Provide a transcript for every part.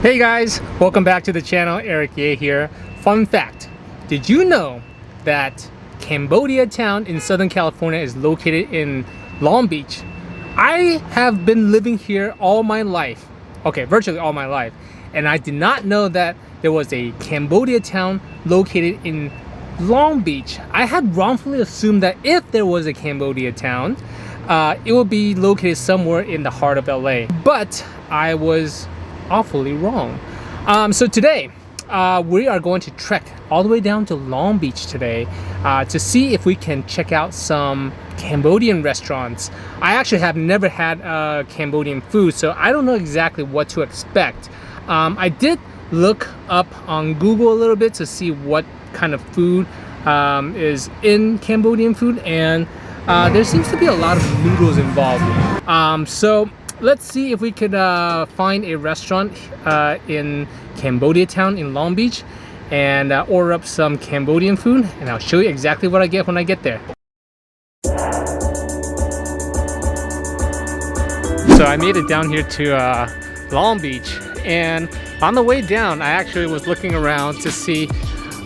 Hey guys, welcome back to the channel. Eric Ye here. Fun fact, did you know that Cambodia Town in Southern California is located in Long Beach? I have been living here all my life. Okay, virtually all my life. And I did not know that there was a Cambodia Town located in Long Beach. I had wrongfully assumed that if there was a Cambodia Town, it would be located somewhere in the heart of LA. But I was awfully wrong. So today we are going to trek all the way down to Long Beach today to see if we can check out some Cambodian restaurants. I actually have never had Cambodian food, so I don't know exactly what to expect. I did look up on Google a little bit to see what kind of food is in Cambodian food, and there seems to be a lot of noodles involved. So let's see if we could find a restaurant in Cambodia Town in Long Beach and order up some Cambodian food, and I'll show you exactly what I get when I get there. So I made it down here to Long Beach, and on the way down I actually was looking around to see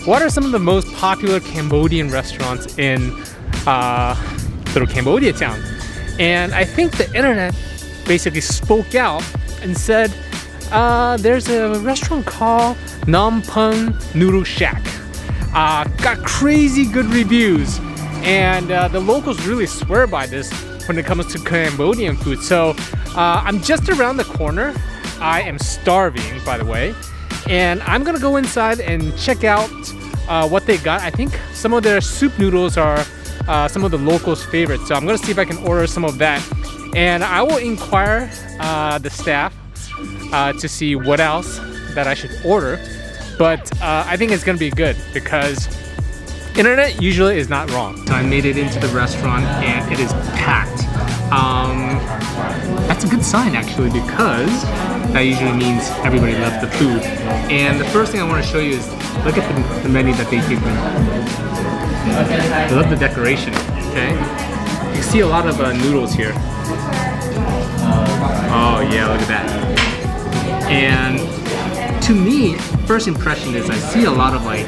what are some of the most popular Cambodian restaurants in little Cambodia Town. And I think the internet basically spoke out and said there's a restaurant called Phnom Penh Noodle Shack. Got crazy good reviews, and the locals really swear by this when it comes to Cambodian food. So I'm just around the corner. I am starving, by the way, and I'm gonna go inside and check out what they got. I think some of their soup noodles are some of the locals' favorites, so I'm gonna see if I can order some of that. And I will inquire the staff to see what else that I should order. But I think it's gonna be good because internet usually is not wrong. So I made it into the restaurant and it is packed. That's a good sign actually, because that usually means everybody loves the food. And the first thing I want to show you is look at the menu that they give me. I love the decoration, okay? You see a lot of noodles here. Oh yeah, look at that. And to me, first impression is I see a lot of like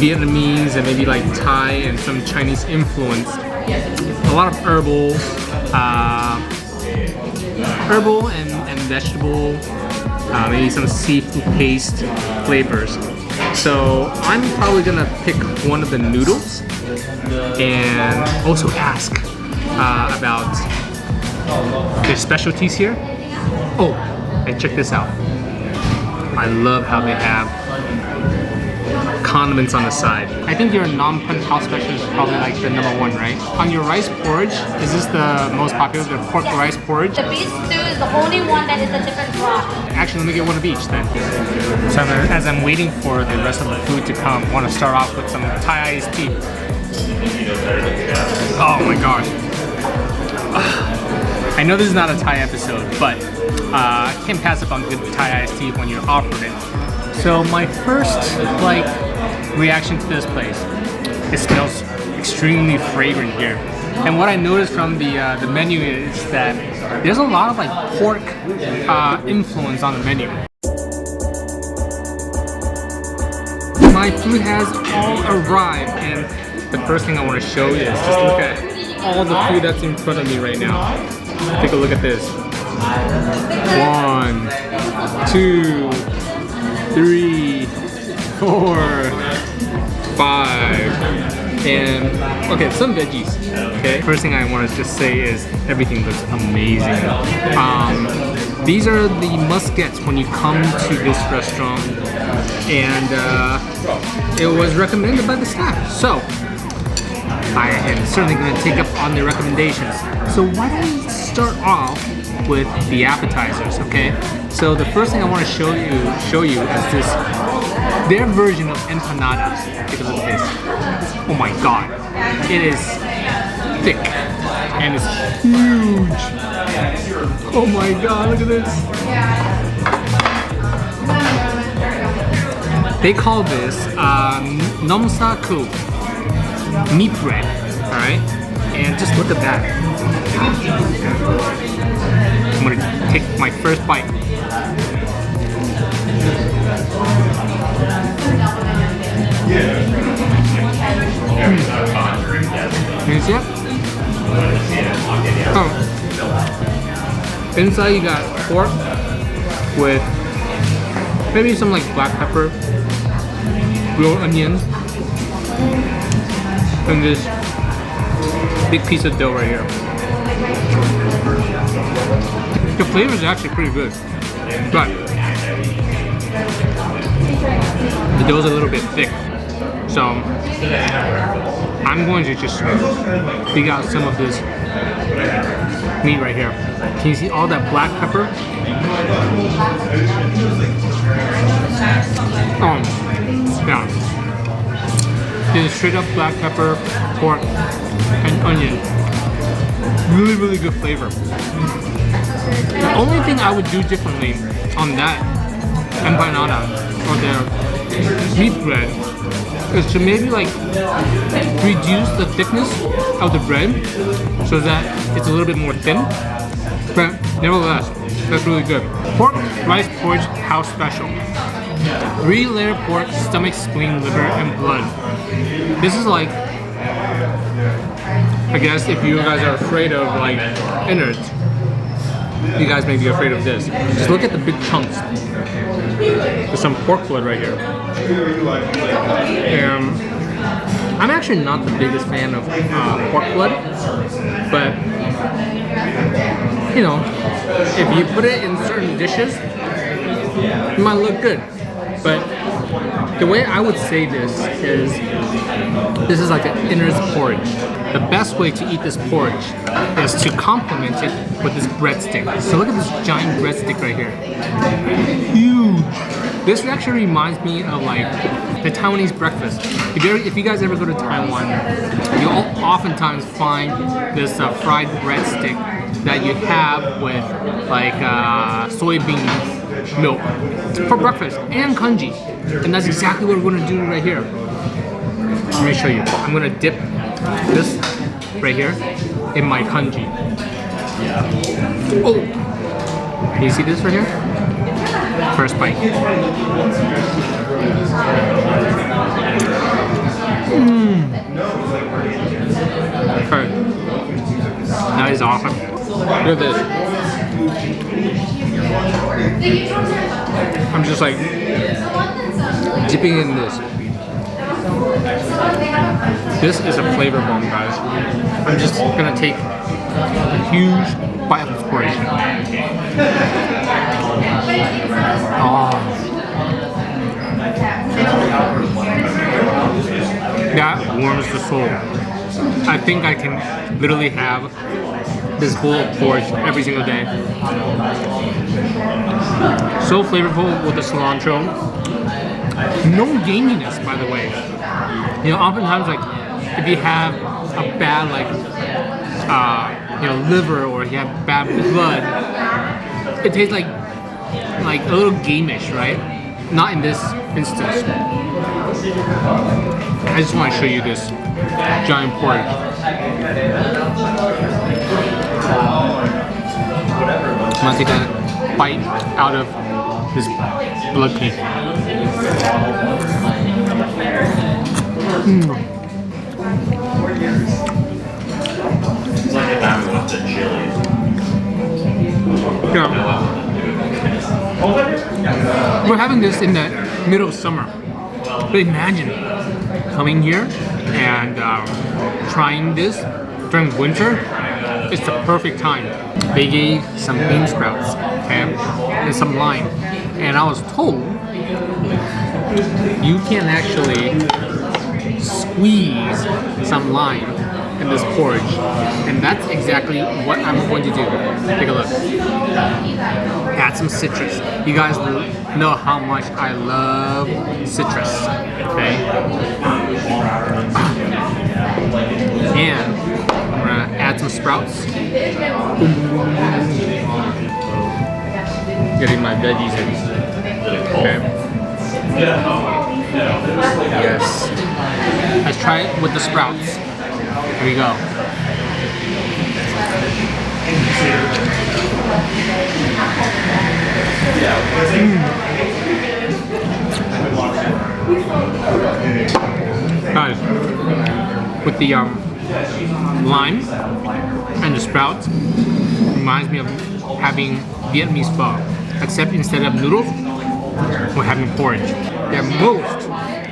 Vietnamese and maybe like Thai and some Chinese influence. A lot of herbal and vegetable, maybe some seafood paste flavors. So I'm probably gonna pick one of the noodles and also ask about their specialties here. Oh, and check this out. I love how they have condiments on the side. I think your Phnom Penh house special is probably like the #1, right? On your rice porridge, is this the most popular, the pork rice porridge? The beef stew is the only one that is a different broth. Actually, let me get one of each then. So as I'm waiting for the rest of the food to come, I want to start off with some Thai iced tea. Oh my gosh. I know this is not a Thai episode, but I can't pass up on good Thai iced tea when you're offered it. So my first reaction to this place, it smells extremely fragrant here. And what I noticed from the menu is that there's a lot of like pork influence on the menu. My food has all arrived, and the first thing I want to show you is just look at all the food that's in front of me right now. Take a look at this. 1, 2, 3, 4, 5, and okay, some veggies. Okay, first thing I want to just say is everything looks amazing. These are the must-gets when you come to this restaurant, and it was recommended by the staff. So I am certainly going to take up on their recommendations. So why don't we start off with the appetizers, okay? So the first thing I want to show you is this, their version of empanadas. Take a look at this. Oh my god, it is thick and it's huge. Oh my god, look at this. They call this nomsa ku, meat bread, all right? And just look at that. I'm gonna take my first bite. see it? Oh. Inside you got pork with maybe some like black pepper, grilled onions, and this big piece of dough right here. The flavor is actually pretty good, but the dough is a little bit thick. So I'm going to just dig out some of this meat right here. Can you see all that black pepper? Yeah. This is straight up black pepper, pork, and onion. Really, really good flavor. The only thing I would do differently on that empanada or their meat bread is to maybe like reduce the thickness of the bread so that it's a little bit more thin. But nevertheless, that's really good. Pork rice porridge house special. 3-layer pork, stomach, spleen, liver, and blood. This is like, I guess if you guys are afraid of like innards, you guys may be afraid of this. Just look at the big chunks. There's some pork blood right here. I'm actually not the biggest fan of pork blood, but you know, if you put it in certain dishes, it might look good. But the way I would say this is like an innards porridge. The best way to eat this porridge is to complement it with this breadstick. So look at this giant breadstick right here. Huge. This actually reminds me of like the Taiwanese breakfast. If you guys ever go to Taiwan, you'll oftentimes find this fried breadstick that you have with like soybean milk for breakfast and congee. And that's exactly what we're going to do right here. Let me show you. I'm going to dip this right here in my congee. Oh! Can you see this right here? First bite. Okay. That is awesome. Look at this. I'm just like dipping in this. This is a flavor bomb, guys. I'm just gonna take a huge bite of this porridge. Oh. That warms the soul. I think I can literally have this bowl of porridge every single day. So flavorful with the cilantro. No gaminess, by the way. You know, oftentimes, like, if you have a bad, like, you know, liver or you have bad blood, it tastes like a little gamish, right? Not in this instance. I just want to show you this giant porridge. I'm gonna take a bite out of this blood cake. Yeah. We're having this in the middle of summer. But imagine coming here and trying this during winter. It's the perfect time. They gave some bean sprouts, okay, and some lime. And I was told you can actually squeeze some lime in this porridge. And that's exactly what I'm going to do. Take a look. Add some citrus. You guys know how much I love citrus, okay? And I'm gonna add some sprouts. Getting my veggies in. Okay. Yes. Let's try it with the sprouts. Here we go. Guys, with the lime and the sprouts reminds me of having Vietnamese pho, except instead of noodles, we're having porridge. Their most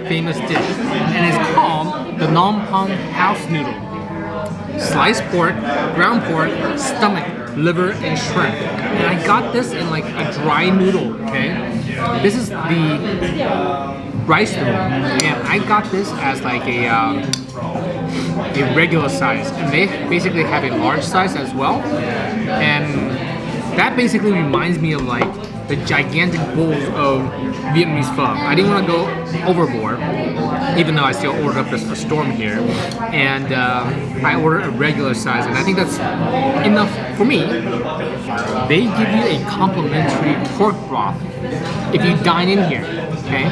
famous dish, and it's called the Phnom Penh house noodle. Sliced pork, ground pork, stomach, liver, and shrimp. And I got this in like a dry noodle, okay? This is the rice noodle, and I got this as like a regular size. And they basically have a large size as well. And that basically reminds me of like the gigantic bowls of Vietnamese pho. I didn't want to go overboard, even though I still ordered up this for Storm here. And I ordered a regular size, and I think that's enough for me. They give you a complimentary pork broth if you dine in here, okay?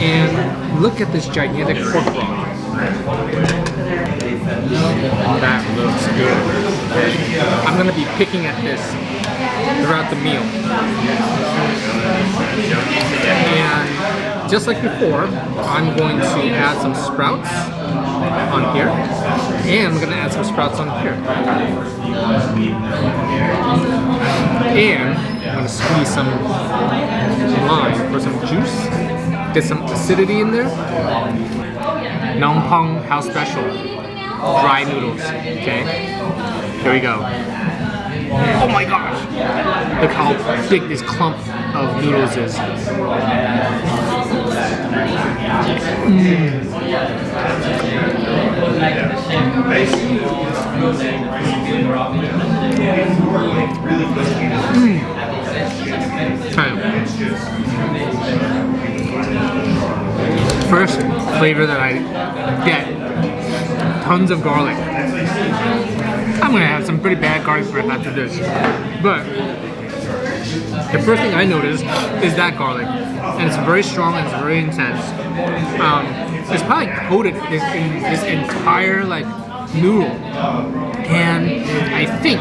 And look at this gigantic pork broth. That looks good. I'm gonna be picking at this throughout the meal. And just like before, I'm going to add some sprouts on here, and I'm going to add some sprouts on here. And I'm going to squeeze some lime for some juice, get some acidity in there. Phnom Penh house special, dry noodles, okay? Here we go. Oh my gosh! Look how big this clump of noodles is. First flavor that I get, tons of garlic. I'm gonna have some pretty bad garlic breath after this. But the first thing I noticed is that garlic. And it's very strong and it's very intense. It's probably coated in this entire like noodle. And I think,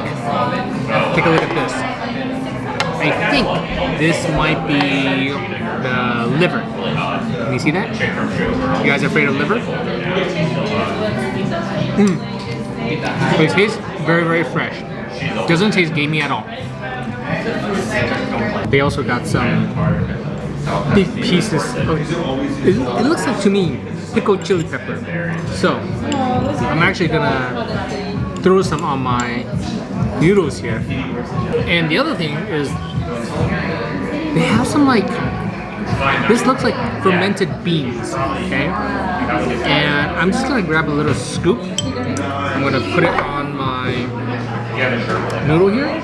take a look at this. I think this might be the liver. Can you see that? You guys afraid of liver? But it tastes very, very fresh. Doesn't taste gamey at all. They also got some big pieces of, it looks like to me, pickled chili pepper. So, I'm actually gonna throw some on my noodles here. And the other thing is, they have some like, this looks like fermented beans, okay? And I'm just gonna grab a little scoop. I'm gonna put it on my noodle here.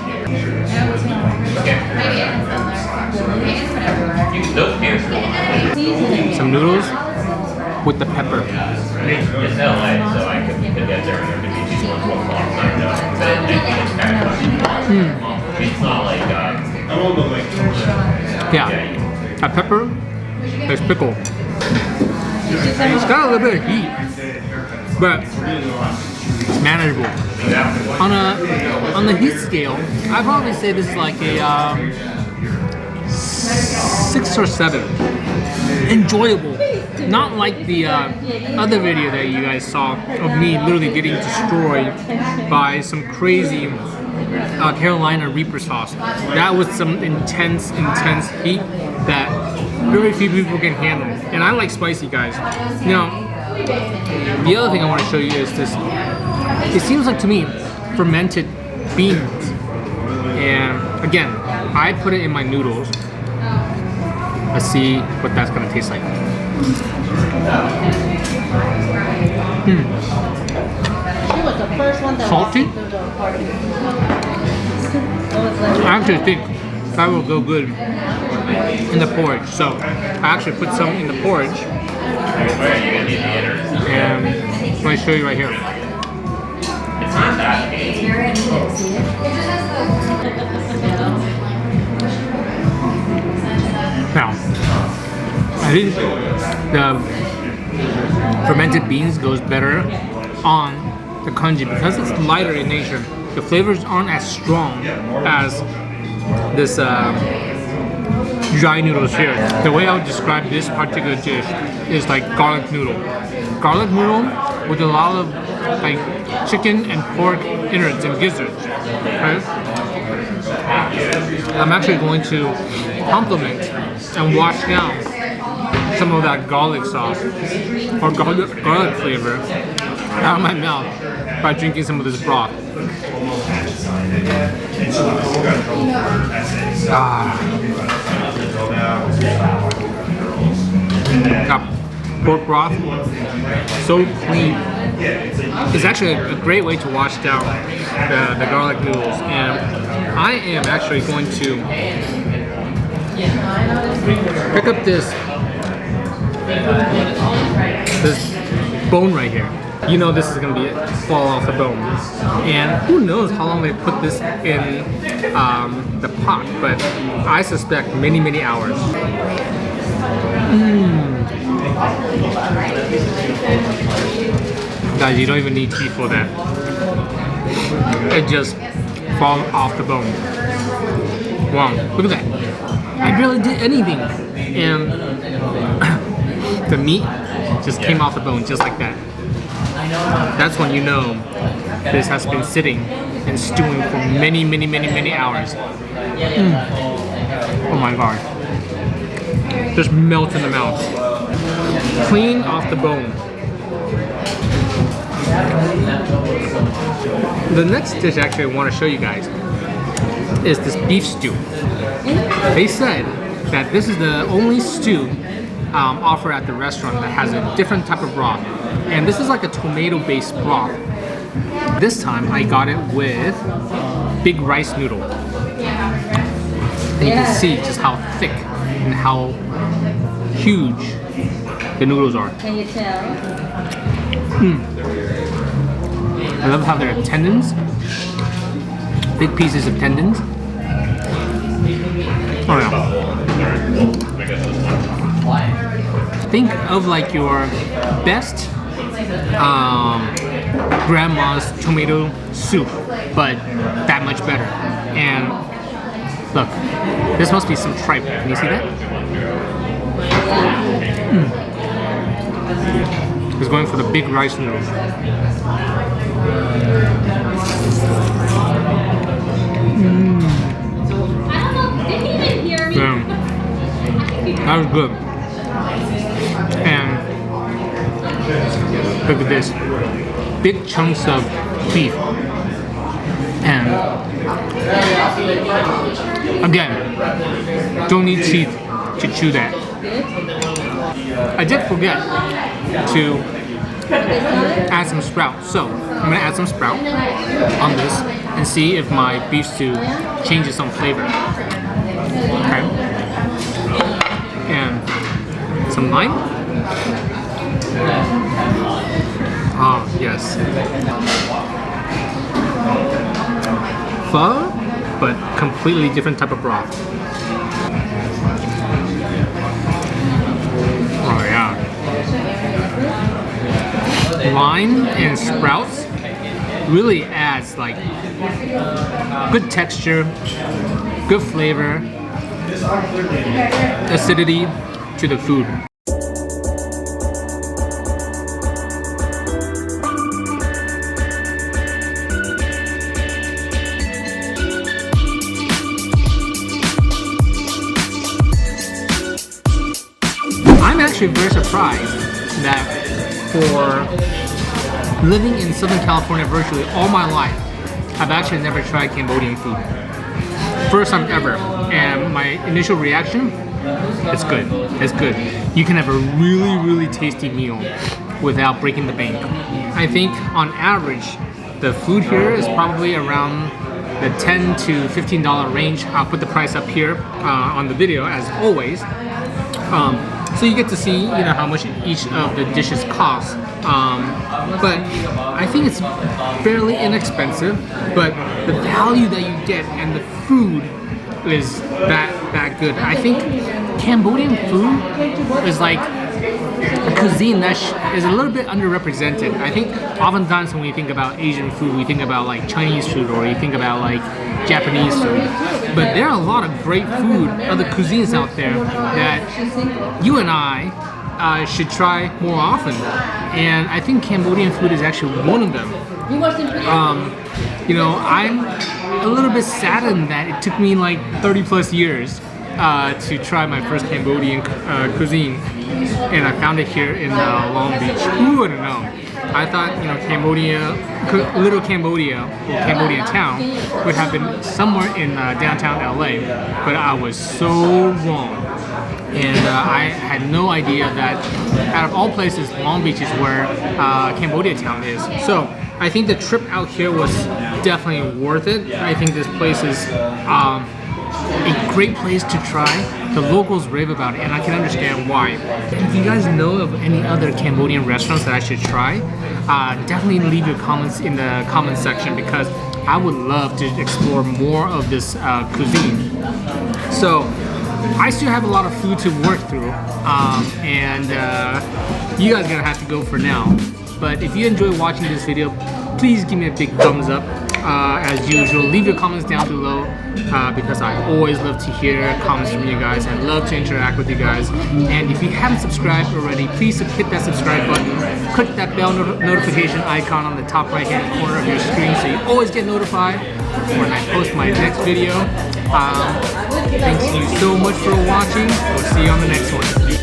Some noodles with the pepper. Yeah, that pepper is pickled. It's got a little bit of heat, but it's manageable. On the heat scale, I'd probably say this is like a 6 or 7. Enjoyable. Not like the other video that you guys saw of me literally getting destroyed by some crazy Carolina Reaper sauce. That was some intense heat that very few people can handle. And I like spicy, guys. Now, the other thing I want to show you is this. It seems like to me fermented beans. And again, I put it in my noodles. Let's see what that's gonna taste like. She was the first one that Salty? walked into the party. I actually think that will go good in the porridge. So I actually put some in the porridge. And let me show you right here. Now, I think the fermented beans goes better on the congee because it's lighter in nature. The flavors aren't as strong as this dry noodles here. The way I would describe this particular dish is like garlic noodle. Garlic noodle with a lot of like chicken and pork innards and gizzards. Right? I'm actually going to complement and wash down some of that garlic sauce or garlic flavor out of my mouth by drinking some of this broth. Got pork broth, so clean. It's actually a great way to wash down the garlic noodles, and I am actually going to pick up this bone right here. You know this is going to fall off the bone, and who knows how long they put this in the pot, but I suspect many hours. Guys, you don't even need teeth for that. It just falls off the bone. Wow, look at that. I barely did anything, and the meat just came off the bone just like that. That's when you know this has been sitting and stewing for many hours. Oh my god. Just melts in the mouth. Clean off the bone. The next dish actually I want to show you guys is this beef stew. They said that this is the only stew offered at the restaurant that has a different type of broth. And this is like a tomato-based broth. This time I got it with big rice noodle. And you can see just how thick and how huge the noodles are. Can you tell? I love how there are tendons, big pieces of tendons. Oh yeah. Think of like your best grandma's tomato soup, but that much better. And look, this must be some tripe. Can you see that? He's going for the big rice noodles. Damn. That was good. And look at this. Big chunks of beef. And again, don't need teeth to chew that. I did forget to add some sprout, so I'm gonna add some sprout on this and see if my beef stew changes some flavor. Okay, and some lime. Ah, yes. Pho, but completely different type of broth. Oh yeah. Lime and sprouts really adds like good texture, good flavor, acidity to the food. I'm actually very surprised that for living in Southern California virtually all my life, I've actually never tried Cambodian food. First time ever, and my initial reaction, it's good. It's good. You can have a really tasty meal without breaking the bank. I think on average, the food here is probably around the $10 to $15 range. I'll put the price up here on the video as always. So you get to see, how much each of the dishes cost. But I think it's fairly inexpensive, but the value that you get and the food is that good. I think Cambodian food is like a cuisine that is a little bit underrepresented. I think oftentimes when we think about Asian food, we think about like Chinese food or you think about like Japanese food. But there are a lot of great food, other cuisines out there that you and I I should try more often. And I think Cambodian food is actually one of them. You know, I'm a little bit saddened that it took me like 30 plus years to try my first Cambodian cuisine, and I found it here in Long Beach. Who would have known? I thought, you know, little Cambodia, or Cambodia Town, would have been somewhere in downtown LA, but I was so wrong. And I had no idea that out of all places, Long Beach is where Cambodia Town is. So I think the trip out here was definitely worth it. I think this place is a great place to try. The locals rave about it, and I can understand why. If you guys know of any other Cambodian restaurants that I should try, definitely leave your comments in the comment section, because I would love to explore more of this cuisine. So I still have a lot of food to work through, and you guys are gonna have to go for now. But if you enjoy watching this video, please give me a big thumbs up. As usual, leave your comments down below, because I always love to hear comments from you guys. I love to interact with you guys. And if you haven't subscribed already, please hit that subscribe button. Click that bell notification icon on the top right hand corner of your screen so you always get notified when I post my next video. Thanks you so much for watching. We'll see you on the next one.